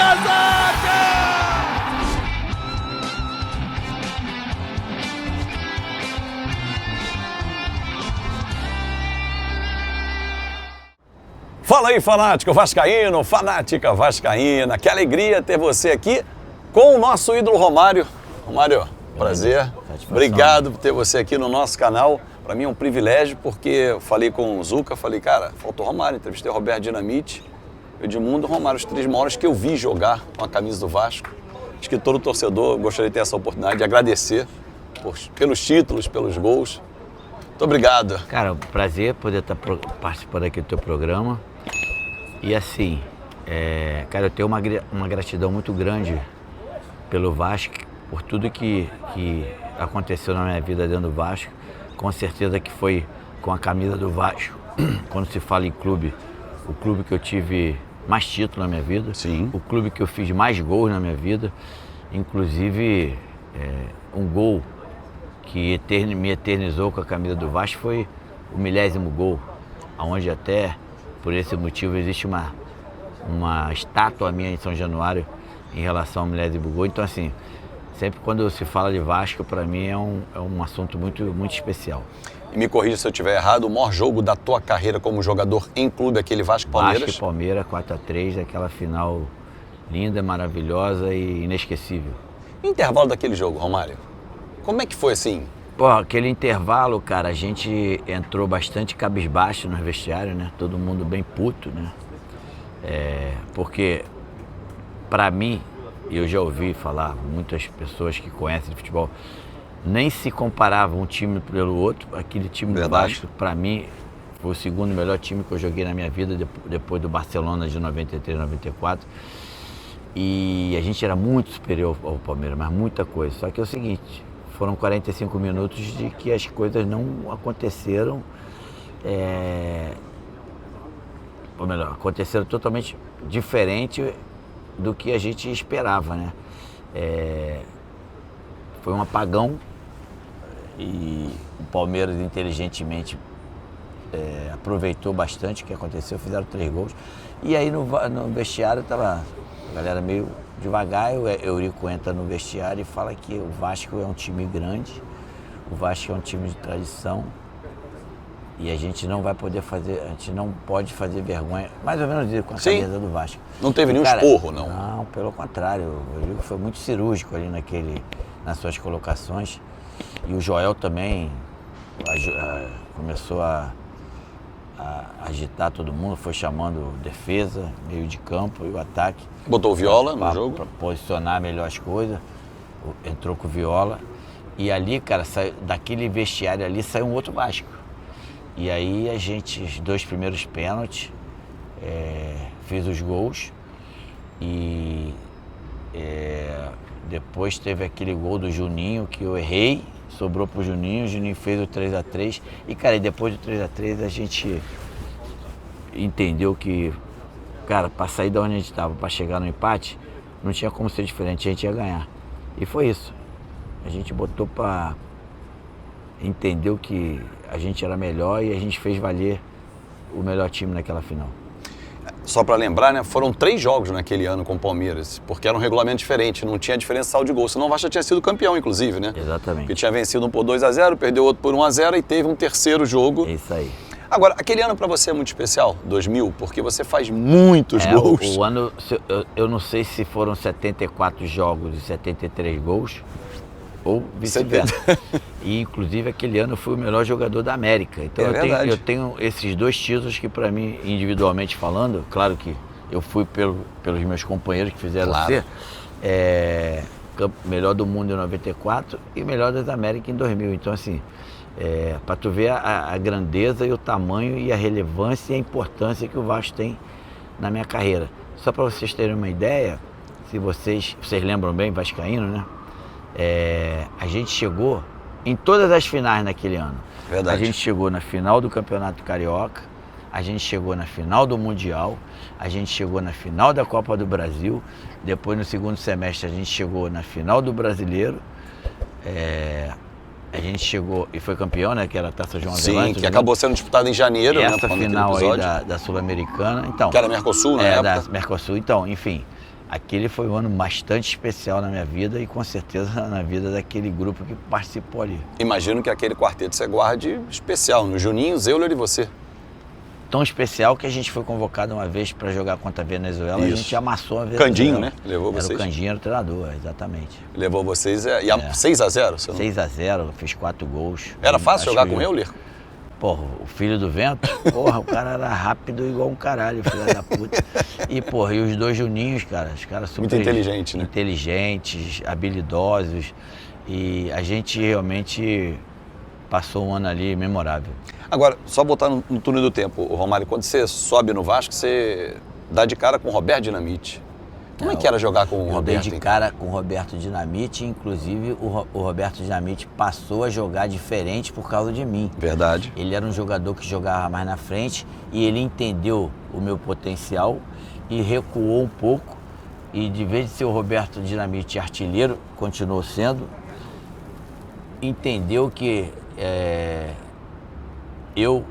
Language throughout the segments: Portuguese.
casaca! Fala aí, fanático vascaíno, fanática vascaína. Que alegria ter você aqui com o nosso ídolo Romário. Romário, prazer. Obrigado por ter você aqui no nosso canal. Para mim é um privilégio, porque eu falei com o Zuca, falei, cara, faltou Romário. Entrevistei o Roberto Dinamite, o Edmundo e o Romário, os três maiores que eu vi jogar com a camisa do Vasco. Acho que todo torcedor gostaria de ter essa oportunidade de agradecer pelos títulos, pelos gols. Muito obrigado. Cara, prazer poder estar participando aqui do teu programa. E assim, cara, eu tenho uma gratidão muito grande pelo Vasco, por tudo que aconteceu na minha vida dentro do Vasco. Com certeza que foi com a camisa do Vasco, quando se fala em clube, o clube que eu tive mais título na minha vida. Sim. O clube que eu fiz mais gols na minha vida. Inclusive, um gol que me eternizou com a camisa do Vasco foi o 1000º gol, onde até por esse motivo existe uma estátua minha em São Januário em relação ao 1000º gol. Então assim, sempre quando se fala de Vasco, para mim é um assunto muito, muito especial. E me corrija se eu estiver errado, o maior jogo da tua carreira como jogador em clube é aquele Vasco-Palmeiras? Vasco e Palmeiras, 4-3, aquela final linda, maravilhosa e inesquecível. E o intervalo daquele jogo, Romário? Como é que foi assim? Pô, aquele intervalo, cara, a gente entrou bastante cabisbaixo no vestiário, né? Todo mundo bem puto, né? Porque, pra mim, e eu já ouvi falar, muitas pessoas que conhecem de futebol, nem se comparava um time pelo outro. Aquele time do Vasco, pra mim, foi o segundo melhor time que eu joguei na minha vida, depois do Barcelona de 93, 94. E a gente era muito superior ao Palmeiras, mas muita coisa. Só que é o seguinte, foram 45 minutos de que as coisas não aconteceram, ou melhor, aconteceram totalmente diferente do que a gente esperava, né? Foi um apagão e o Palmeiras inteligentemente aproveitou bastante o que aconteceu, fizeram 3 gols. E aí no vestiário tava a galera meio devagar, o Eurico entra no vestiário e fala que o Vasco é um time grande, o Vasco é um time de tradição e a gente não vai poder fazer, a gente não pode fazer vergonha, mais ou menos isso, com a camisa do Vasco. Não teve nenhum esporro, não? Não, pelo contrário, o Eurico foi muito cirúrgico ali nas suas colocações e o Joel também começou a agitar todo mundo, foi chamando defesa, meio de campo e o ataque. Botou o Viola no jogo? Para posicionar melhor as coisas, entrou com o Viola. E ali, cara, daquele vestiário ali saiu um outro Vasco. E aí os 2 primeiros pênaltis, fez os gols e depois teve aquele gol do Juninho que eu errei, sobrou pro Juninho, o Juninho fez o 3-3 e, cara, depois do 3-3 a gente entendeu que, cara, para sair da onde a gente estava, para chegar no empate, não tinha como ser diferente, a gente ia ganhar. E foi isso. A gente botou para entender que a gente era melhor e a gente fez valer o melhor time naquela final. Só para lembrar, né, foram 3 jogos naquele ano com o Palmeiras, porque era um regulamento diferente, não tinha diferencial de gol, senão o Vasco já tinha sido campeão, inclusive, né? Exatamente. Porque tinha vencido um por 2-0, perdeu outro por 1-0 e teve um terceiro jogo. Isso aí. Agora, aquele ano para você é muito especial, 2000, porque você faz muitos gols. O ano, eu não sei se foram 74 jogos e 73 gols, ou vice-versa. E, inclusive, aquele ano eu fui o melhor jogador da América. Então eu tenho esses 2 títulos que, para mim, individualmente falando, claro que eu fui pelos meus companheiros que fizeram ser, melhor do mundo em 94 e melhor das Américas em 2000. Então, assim, para tu ver a grandeza e o tamanho e a relevância e a importância que o Vasco tem na minha carreira. Só para vocês terem uma ideia, se vocês lembram bem, vascaíno, né? A gente chegou em todas as finais naquele ano. Verdade. A gente chegou na final do Campeonato Carioca, a gente chegou na final do Mundial, a gente chegou na final da Copa do Brasil, depois no segundo semestre a gente chegou na final do Brasileiro, a gente chegou e foi campeão, né, que era a Taça João Avelange. Sim, que acabou sendo disputada em janeiro, essa né? Final aí da Sul-Americana, então. Que era Mercosul, né? Da Mercosul, então, enfim. aquele foi um ano bastante especial na minha vida e com certeza na vida daquele grupo que participou ali. Imagino que aquele quarteto você guarde especial, no Juninho, Zeuler e você. Tão especial que a gente foi convocado uma vez para jogar contra a Venezuela. Isso. A gente amassou a Venezuela. Candinho, né? Levou era vocês. O Candinho era o treinador, exatamente. Levou vocês, 6-0? 6-0, fez 4 gols. Era fácil jogar com o Euler? Porra, o filho do vento, porra, o cara era rápido igual um caralho, filho da puta. E, porra, e os dois Juninhos, cara, os caras super... Muito inteligente, né? Inteligentes, habilidosos. E a gente realmente passou um ano ali memorável. Agora, só botar no túnel do tempo, Romário, quando você sobe no Vasco, você dá de cara com o Roberto Dinamite. Como é que era jogar com o Roberto? Eu dei de cara com o Roberto Dinamite, inclusive o Roberto Dinamite passou a jogar diferente por causa de mim. Verdade. Ele era um jogador que jogava mais na frente e ele entendeu o meu potencial e recuou um pouco. E de vez de ser o Roberto Dinamite artilheiro, continuou sendo, entendeu que eu,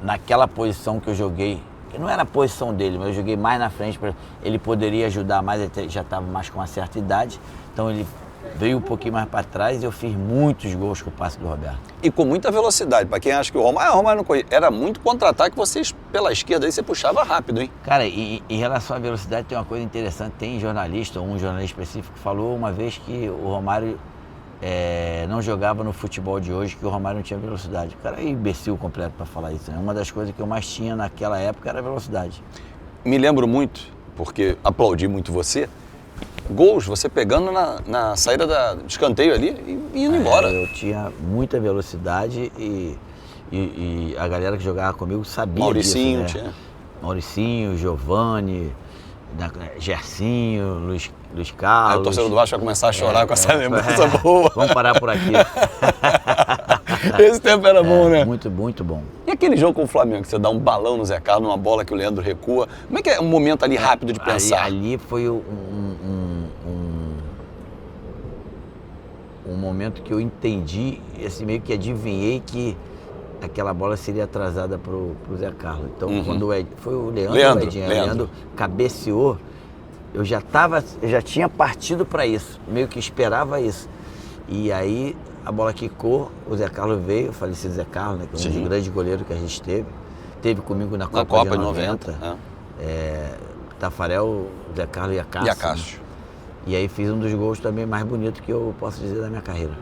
naquela posição que eu joguei, que não era a posição dele, mas eu joguei mais na frente, ele poderia ajudar mais, ele já estava mais com uma certa idade, então ele veio um pouquinho mais para trás e eu fiz muitos gols com o passe do Roberto. E com muita velocidade, para quem acha que o Romário não corria, era muito contra-ataque, vocês pela esquerda aí você puxava rápido, hein? Cara, e em relação à velocidade tem uma coisa interessante, tem jornalista, um jornalista específico falou uma vez que o Romário não jogava no futebol de hoje, que o Romário não tinha velocidade. O cara é imbecil completo para falar isso, né? Uma das coisas que eu mais tinha naquela época era a velocidade. Me lembro muito, porque aplaudi muito você, gols você pegando na saída de escanteio ali e indo embora. Eu tinha muita velocidade e a galera que jogava comigo sabia Mauricinho disso, né? tinha. Mauricinho, Giovani, Gersinho, Luiz Carlos. Aí o torcedor do Vasco vai começar a chorar com essa lembrança boa. Vamos parar por aqui. Esse tempo era bom, né? Muito, muito bom. E aquele jogo com o Flamengo, que você dá um balão no Zé Carlos, numa bola que o Leandro recua. Como é que é um momento ali rápido de pensar? Ali foi um momento que eu entendi, assim, meio que adivinhei que aquela bola seria atrasada pro Zé Carlos. Então, quando foi o Leandro cabeceou, eu já tinha partido para isso, meio que esperava isso. E aí a bola quicou, o Zé Carlos veio, o falecido Zé Carlos, né, que é um dos grandes goleiros que a gente teve comigo na Copa de 90. Tafarel, Zé Carlos e a Cássio. E aí fiz um dos gols também mais bonitos que eu posso dizer da minha carreira.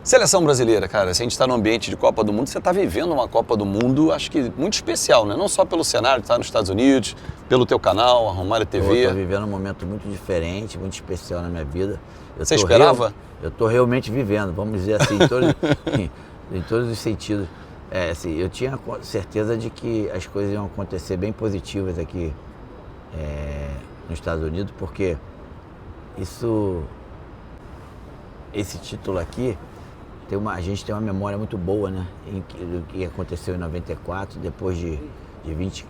Seleção brasileira, cara, se a gente está no ambiente de Copa do Mundo, você está vivendo uma Copa do Mundo, acho que muito especial, né? Não só pelo cenário de estar nos Estados Unidos, pelo teu canal, a Romário TV. Eu estou vivendo um momento muito diferente, muito especial na minha vida. Você esperava? Eu estou realmente vivendo, vamos dizer assim, em todos os sentidos. Assim, eu tinha certeza de que as coisas iam acontecer bem positivas aqui nos Estados Unidos, porque esse título aqui, a gente tem uma memória muito boa, né? Do que aconteceu em 94, depois de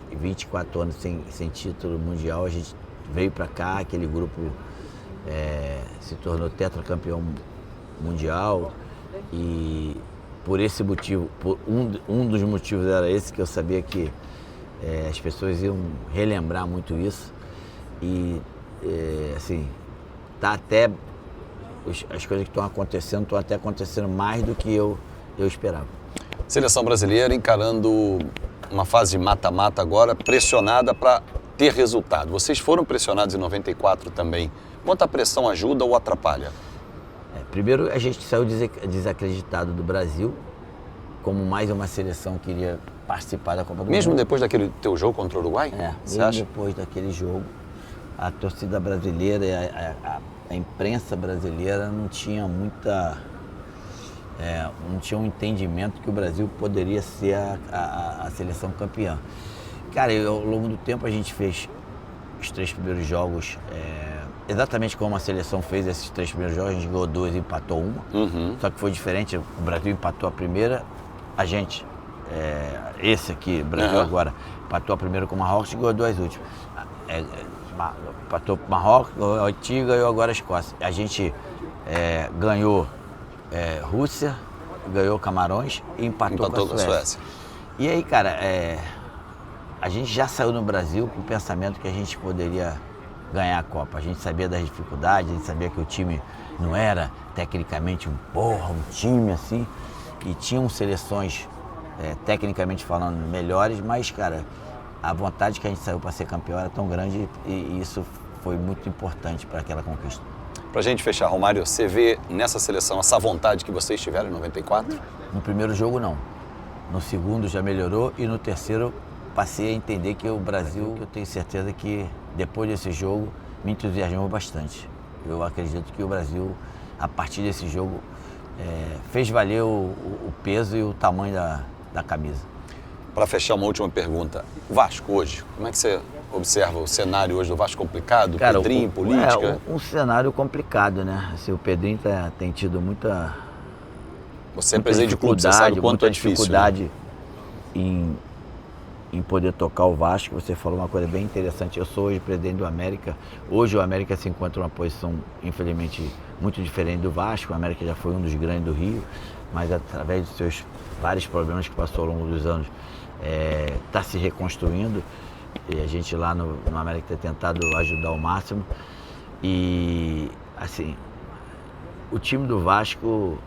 24 anos sem título mundial, a gente veio para cá, aquele grupo se tornou tetracampeão mundial e por esse motivo, um dos motivos era esse, que eu sabia que as pessoas iam relembrar muito isso e assim, tá até... As coisas que estão acontecendo até acontecendo mais do que eu esperava. Seleção brasileira encarando uma fase de mata-mata agora, pressionada para ter resultado. Vocês foram pressionados em 94 também. Quanto a pressão ajuda ou atrapalha? Primeiro, a gente saiu desacreditado do Brasil, como mais uma seleção que iria participar da Copa do Mundo. Mesmo depois daquele teu jogo contra o Uruguai? Mesmo depois daquele jogo, a torcida brasileira e a imprensa brasileira não tinha não tinha um entendimento que o Brasil poderia ser a seleção campeã. Cara, ao longo do tempo a gente fez os 3 primeiros jogos exatamente como a seleção fez esses 3 primeiros jogos, a gente ganhou 2 e empatou uma. Só que foi diferente, o Brasil empatou a primeira, a gente, esse aqui, Brasil agora, empatou a primeira com o Marrocos e ganhou 2 últimas. Empatou Marrocos, o Haiti ganhou agora a Escócia. A gente ganhou Rússia, ganhou Camarões e empatou com a Suécia. E aí, cara, a gente já saiu no Brasil com o pensamento que a gente poderia ganhar a Copa. A gente sabia das dificuldades, a gente sabia que o time não era tecnicamente um time assim, e tinham seleções, tecnicamente falando, melhores, mas, cara, a vontade que a gente saiu para ser campeão era tão grande e isso foi muito importante para aquela conquista. Pra gente fechar, Romário, você vê nessa seleção essa vontade que vocês tiveram em 94? No primeiro jogo, não. No segundo já melhorou e no terceiro passei a entender que o Brasil, eu tenho certeza que depois desse jogo me entusiasmou bastante. Eu acredito que o Brasil, a partir desse jogo, fez valer o peso e o tamanho da camisa. Para fechar, uma última pergunta. Vasco hoje, como é que você observa o cenário hoje do Vasco complicado? Cara, Pedrinho, política? Um cenário complicado, né? Assim, o Pedrinho tem tido muita Você é presidente de clube, você sabe o quanto é difícil. Dificuldade, né? em poder tocar o Vasco. Você falou uma coisa bem interessante. Eu sou hoje presidente do América. Hoje o América se encontra em uma posição, infelizmente, muito diferente do Vasco. O América já foi um dos grandes do Rio, mas através dos seus vários problemas que passou ao longo dos anos, está se reconstruindo. E a gente lá no América tem tentado ajudar ao máximo. E, assim, o time do Vasco,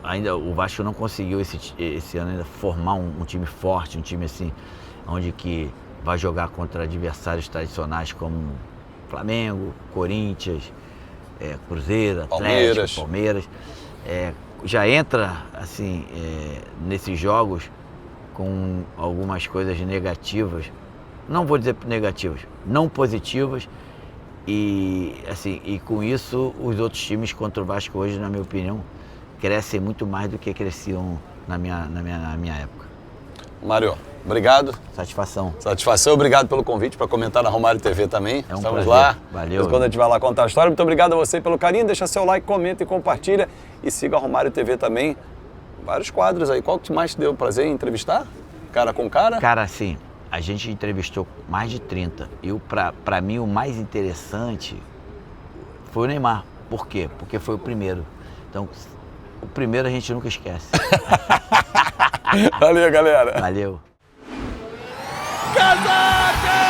ainda o Vasco não conseguiu esse ano ainda formar um time forte, um time assim, onde que vai jogar contra adversários tradicionais como Flamengo, Corinthians, Cruzeiro, Atlético, Palmeiras. Já entra assim nesses jogos com algumas coisas negativas, não vou dizer negativas, não positivas, e assim, e com isso os outros times contra o Vasco hoje, na minha opinião, crescem muito mais do que cresciam na minha época. Mário, obrigado. Satisfação. Satisfação, obrigado pelo convite para comentar na Romário TV também. Estamos prazer. Lá. Valeu. Quando a gente vai lá contar a história. Muito obrigado a você pelo carinho. Deixa seu like, comenta e compartilha. E siga a Romário TV também. Vários quadros aí. Qual que mais te deu prazer em entrevistar? Cara com cara? Cara, assim, a gente entrevistou mais de 30. E pra mim o mais interessante foi o Neymar. Por quê? Porque foi o primeiro. Então, o primeiro a gente nunca esquece. Valeu, galera. Valeu. Casaca!